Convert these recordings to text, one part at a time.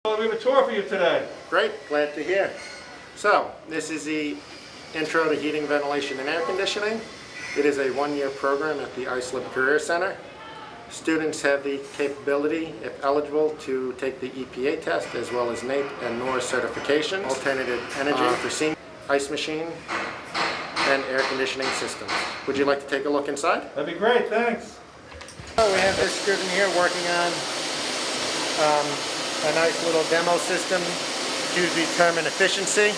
Well, we have a tour for you today. Great, glad to hear. So, this is the Intro to Heating, Ventilation, and Air Conditioning. It is a one-year program at the Islip Career Center. Students have the capability, if eligible, to take the EPA test as well as NAEP and NORS certifications, alternative energy for steam, ice machine, and air conditioning systems. Would you like to take a look inside? That'd be great, thanks. So we have this student here working on a nice little demo system to determine efficiency.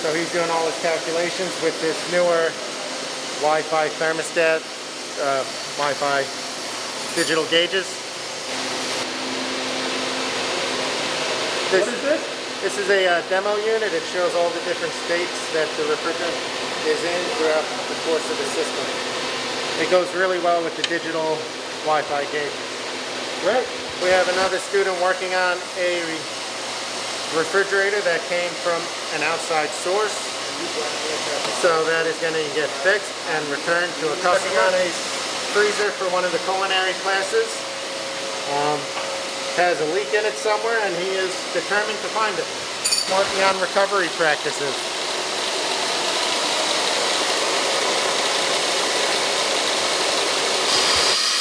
So he's doing all his calculations with this newer Wi-Fi thermostat, Wi-Fi digital gauges. What is this? This is a demo unit. It shows all the different states that the refrigerant is in throughout the course of the system. It goes really well with the digital Wi-Fi gauges. Great. We have another student working on a refrigerator that came from an outside source. So that is going to get fixed and returned to a customer. Working on a freezer for one of the culinary classes. Has a leak in it somewhere and he is determined to find it. Working on recovery practices.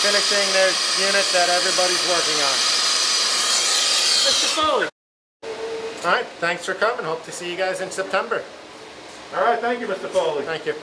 Finishing this unit that everybody's working on. Mr. Foley. All right, thanks for coming. Hope to see you guys in September. All right, thank you, Mr. Foley. Thank you.